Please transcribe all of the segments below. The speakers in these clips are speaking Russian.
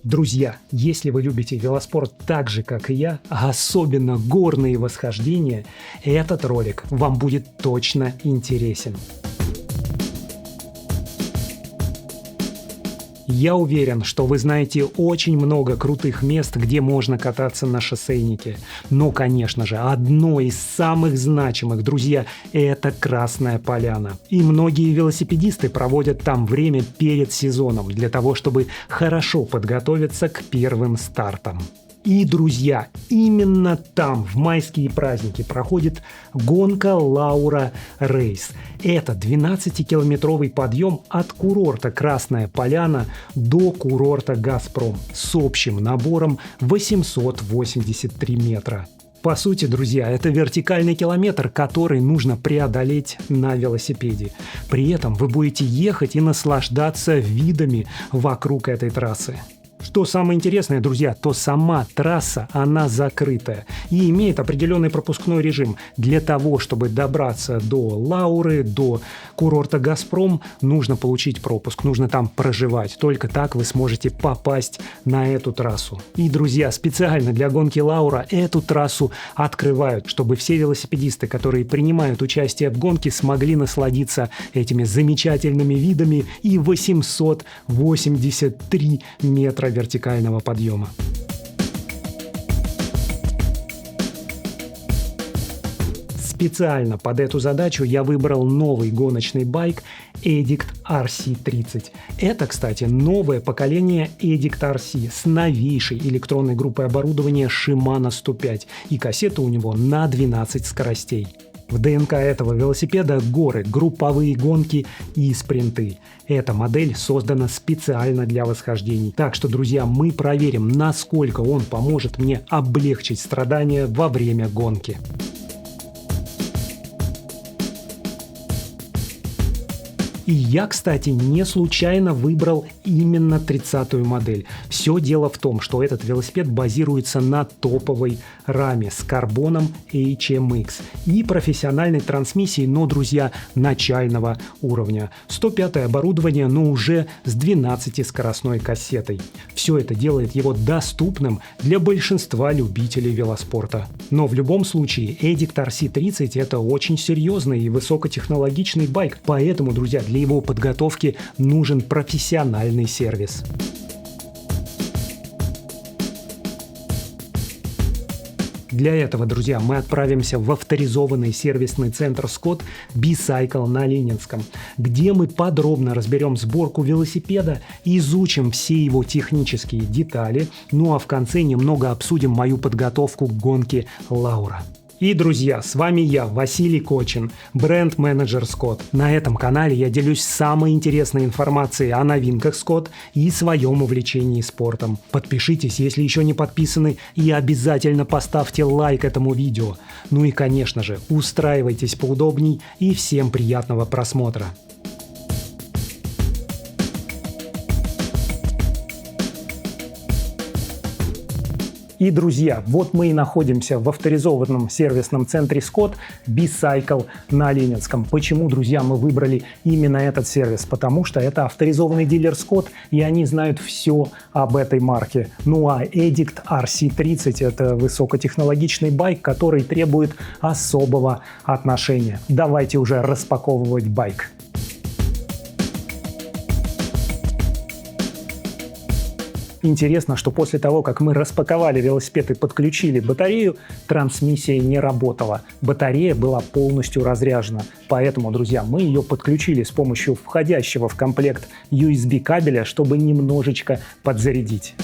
Друзья, если вы любите велоспорт так же, как и я, а особенно горные восхождения, этот ролик вам будет точно интересен. Я уверен, что вы знаете очень много крутых мест, где можно кататься на шоссейнике. Но, конечно же, одно из самых значимых, друзья, это Красная Поляна. И многие велосипедисты проводят там время перед сезоном, для того, чтобы хорошо подготовиться к первым стартам. И, друзья, именно там в майские праздники проходит гонка Лаура Рейс. Это 12-километровый подъем от курорта Красная Поляна до курорта Газпром с общим набором 883 метра. По сути, друзья, это вертикальный километр, который нужно преодолеть на велосипеде. При этом вы будете ехать и наслаждаться видами вокруг этой трассы. Что самое интересное, друзья, то сама трасса, она закрытая и имеет определенный пропускной режим. Для того, чтобы добраться до Лауры, до курорта Газпром, нужно получить пропуск, нужно там проживать. Только так вы сможете попасть на эту трассу. И, друзья, специально для гонки Лаура эту трассу открывают, чтобы все велосипедисты, которые принимают участие в гонке, смогли насладиться этими замечательными видами и 883 метра вертикального подъема. Специально под эту задачу я выбрал новый гоночный байк Edict RC30. Это, кстати, новое поколение Edict RC с новейшей электронной группой оборудования Shimano 105, и кассета у него на 12 скоростей. В ДНК этого велосипеда горы, групповые гонки и спринты. Эта модель создана специально для восхождений. Так что, друзья, мы проверим, насколько он поможет мне облегчить страдания во время гонки. И я, кстати, не случайно выбрал именно 30-ю модель. Все дело в том, что этот велосипед базируется на топовой раме с карбоном HMX и профессиональной трансмиссией, но, друзья, начального уровня. 105-е оборудование, но уже с 12-скоростной кассетой. Все это делает его доступным для большинства любителей велоспорта. Но в любом случае, Edict RC30 – это очень серьезный и высокотехнологичный байк, поэтому, друзья, для его подготовки нужен профессиональный сервис. Для этого, друзья, мы отправимся в авторизованный сервисный центр Scott B-Cycle на Ленинском, где мы подробно разберем сборку велосипеда, изучим все его технические детали, ну а в конце немного обсудим мою подготовку к гонке Лаура. И, друзья, с вами я, Василий Кочин, бренд-менеджер Scott. На этом канале я делюсь самой интересной информацией о новинках Scott и своем увлечении спортом. Подпишитесь, если еще не подписаны, и обязательно поставьте лайк этому видео. Ну и, конечно же, устраивайтесь поудобней и всем приятного просмотра. И, друзья, вот мы и находимся в авторизованном сервисном центре Scott B-Cycle на Ленинском. Почему, друзья, мы выбрали именно этот сервис? Потому что это авторизованный дилер Scott, и они знают все об этой марке. Ну а Edict RC30 – это высокотехнологичный байк, который требует особого отношения. Давайте уже распаковывать байк. Интересно, что после того, как мы распаковали велосипед и подключили батарею, трансмиссия не работала. Батарея была полностью разряжена. Поэтому, друзья, мы ее подключили с помощью входящего в комплект USB кабеля, чтобы немножечко подзарядить.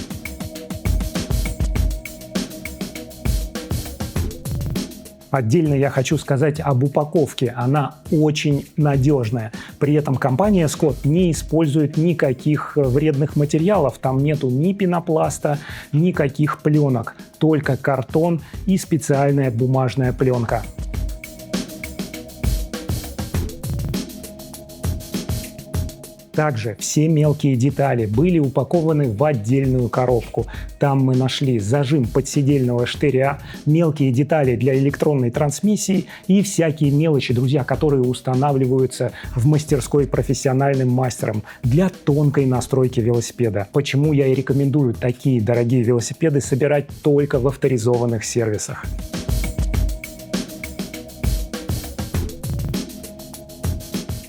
Отдельно я хочу сказать об упаковке. Она очень надежная. При этом компания Scott не использует никаких вредных материалов. Там нету ни пенопласта, никаких пленок. Только картон и специальная бумажная пленка. Также все мелкие детали были упакованы в отдельную коробку. Там мы нашли зажим подседельного штыря, мелкие детали для электронной трансмиссии и всякие мелочи, друзья, которые устанавливаются в мастерской профессиональным мастером для тонкой настройки велосипеда. Почему я и рекомендую такие дорогие велосипеды собирать только в авторизованных сервисах.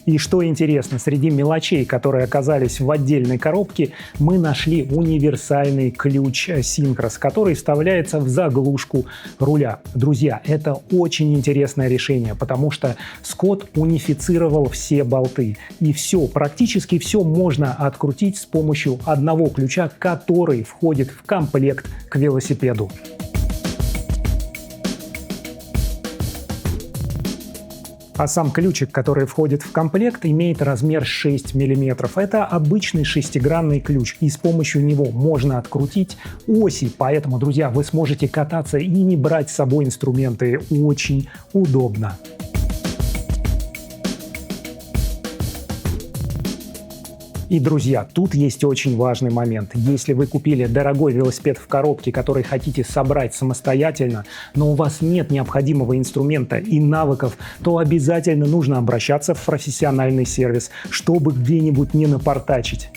И что интересно, среди мелочей, которые оказались в отдельной коробке, мы нашли универсальный ключ Synchros, который вставляется в заглушку руля. Друзья, это очень интересное решение, потому что Scott унифицировал все болты. И все, практически все можно открутить с помощью одного ключа, который входит в комплект к велосипеду. А сам ключик, который входит в комплект, имеет размер 6 мм. Это обычный шестигранный ключ, и с помощью него можно открутить оси. Поэтому, друзья, вы сможете кататься и не брать с собой инструменты. Очень удобно. И, друзья, тут есть очень важный момент. Если вы купили дорогой велосипед в коробке, который хотите собрать самостоятельно, но у вас нет необходимого инструмента и навыков, то обязательно нужно обращаться в профессиональный сервис, чтобы где-нибудь не напортачить.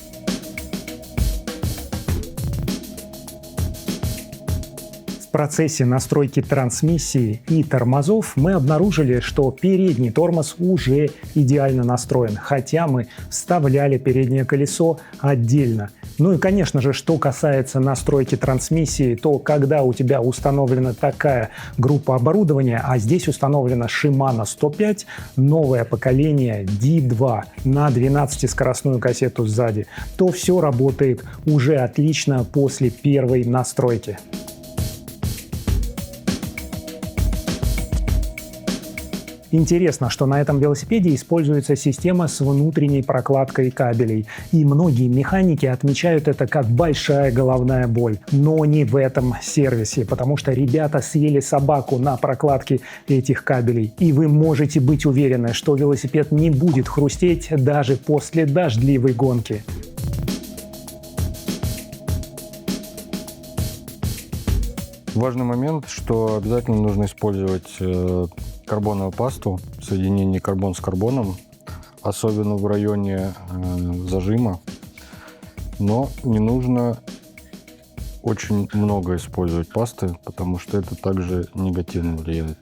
В процессе настройки трансмиссии и тормозов мы обнаружили, что передний тормоз уже идеально настроен, хотя мы вставляли переднее колесо отдельно. Ну и, конечно же, что касается настройки трансмиссии, то когда у тебя установлена такая группа оборудования, а здесь установлена Shimano 105, новое поколение D2 на 12-скоростную кассету сзади, то все работает уже отлично после первой настройки. Интересно, что на этом велосипеде используется система с внутренней прокладкой кабелей. И многие механики отмечают это как большая головная боль. Но не в этом сервисе, потому что ребята съели собаку на прокладке этих кабелей. И вы можете быть уверены, что велосипед не будет хрустеть даже после дождливой гонки. Важный момент, что обязательно нужно использовать карбоновую пасту, соединение карбон с карбоном, особенно в районе зажима. Но не нужно очень много использовать пасты, потому что это также негативно влияет.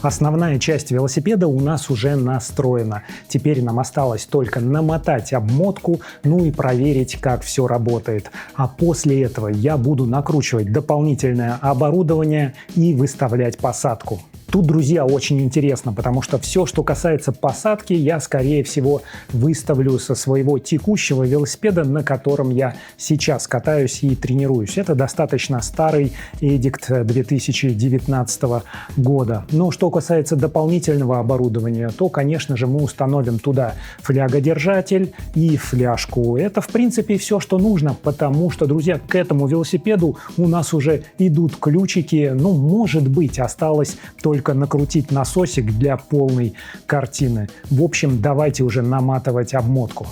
Основная часть велосипеда у нас уже настроена. Теперь нам осталось только намотать обмотку, ну и проверить, как все работает. А после этого я буду накручивать дополнительное оборудование и выставлять посадку. Тут, друзья, очень интересно, потому что все, что касается посадки, я, скорее всего, выставлю со своего текущего велосипеда, на котором я сейчас катаюсь и тренируюсь. Это достаточно старый Edict 2019 года. Но что касается дополнительного оборудования, то, конечно же, мы установим туда флягодержатель и фляжку. Это, в принципе, все, что нужно, потому что, друзья, к этому велосипеду у нас уже идут ключики. Ну, может быть, осталось только накрутить насосик для полной картины. В общем, давайте уже наматывать обмотку.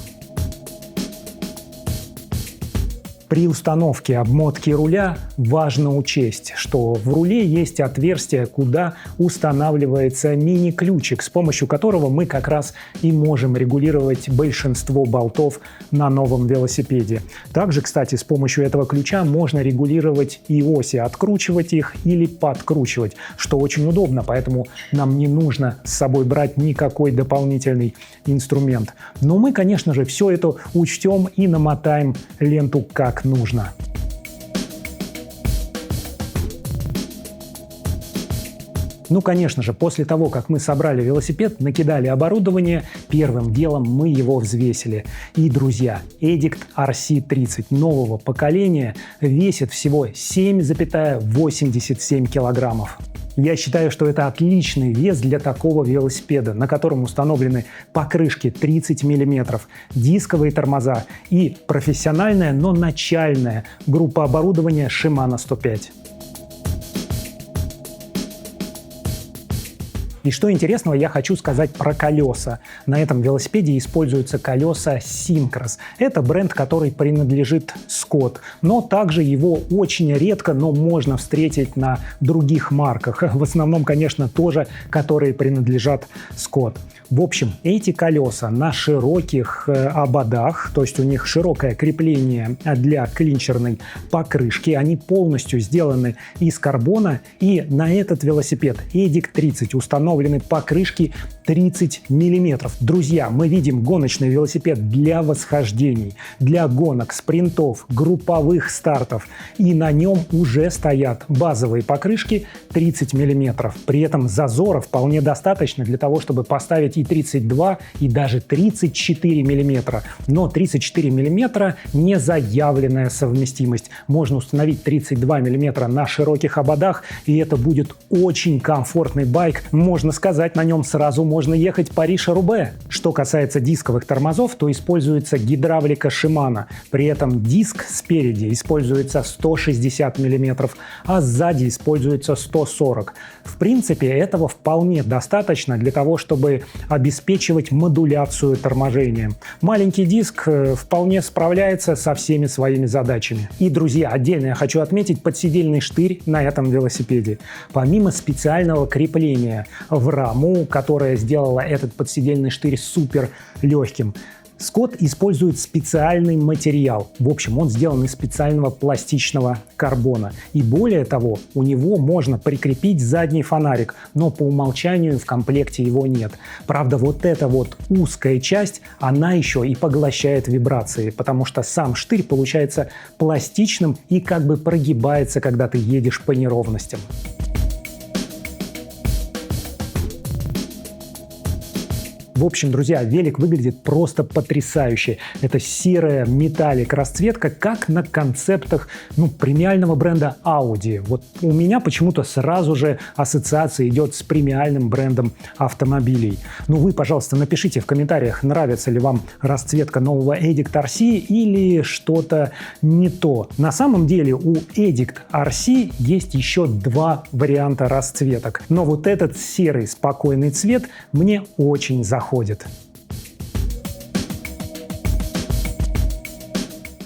При установке обмотки руля важно учесть, что в руле есть отверстие, куда устанавливается мини-ключик, с помощью которого мы как раз и можем регулировать большинство болтов на новом велосипеде. Также, кстати, с помощью этого ключа можно регулировать и оси, откручивать их или подкручивать, что очень удобно, поэтому нам не нужно с собой брать никакой дополнительный инструмент. Но мы, конечно же, все это учтем и намотаем ленту как нужно. Ну, конечно же, после того, как мы собрали велосипед, накидали оборудование, первым делом мы его взвесили. И, друзья, Edict RC30 нового поколения весит всего 7,87 килограммов. Я считаю, что это отличный вес для такого велосипеда, на котором установлены покрышки 30 мм, дисковые тормоза и профессиональная, но начальная группа оборудования Shimano 105. И что интересного я хочу сказать про колеса. На этом велосипеде используются колеса Syncros. Это бренд, который принадлежит Scott, но также его очень редко, но можно встретить на других марках. В основном, конечно, тоже, которые принадлежат Scott. В общем, эти колеса на широких ободах, то есть у них широкое крепление для клинчерной покрышки, они полностью сделаны из карбона, и на этот велосипед Edict 30 установлены покрышки 30 мм. Друзья, мы видим гоночный велосипед для восхождений, для гонок, спринтов, групповых стартов, и на нем уже стоят базовые покрышки 30 мм. При этом зазора вполне достаточно для того, чтобы поставить и 32, и даже 34 мм. Но 34 мм не заявленная совместимость. Можно установить 32 мм на широких ободах, и это будет очень комфортный байк. Можно сказать, на нем сразу можно ехать Париж-Roubaix. Что касается дисковых тормозов, то используется гидравлика Shimano. При этом диск спереди используется 160 мм, а сзади используется 140. В принципе, этого вполне достаточно для того, чтобы обеспечивать модуляцию торможения. Маленький диск вполне справляется со всеми своими задачами. И, друзья, отдельно я хочу отметить подседельный штырь на этом велосипеде. Помимо специального крепления в раму, которое сделало этот подседельный штырь супер легким, Scott использует специальный материал. В общем, он сделан из специального пластичного карбона. И более того, у него можно прикрепить задний фонарик, но по умолчанию в комплекте его нет. Правда, вот эта вот узкая часть, она еще и поглощает вибрации, потому что сам штырь получается пластичным и как бы прогибается, когда ты едешь по неровностям. В общем, друзья, велик выглядит просто потрясающе. Это серая металлик расцветка, как на концептах премиального бренда Audi. Вот у меня почему-то сразу же ассоциация идет с премиальным брендом автомобилей. Вы, пожалуйста, напишите в комментариях, нравится ли вам расцветка нового Edict RC или что-то не то. На самом деле у Edict RC есть еще два варианта расцветок. Но вот этот серый спокойный цвет мне очень заходит.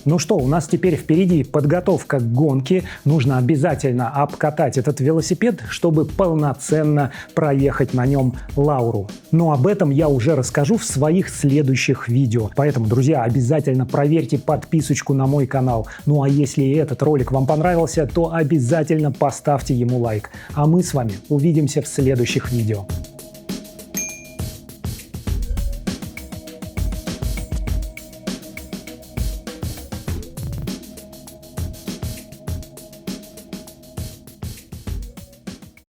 Ну что, у нас теперь впереди подготовка к гонке. Нужно обязательно обкатать этот велосипед, чтобы полноценно проехать на нем Лауру. Но об этом я уже расскажу в своих следующих видео. Поэтому, друзья, обязательно проверьте подписочку на мой канал. Ну а если этот ролик вам понравился, то обязательно поставьте ему лайк. А мы с вами увидимся в следующих видео.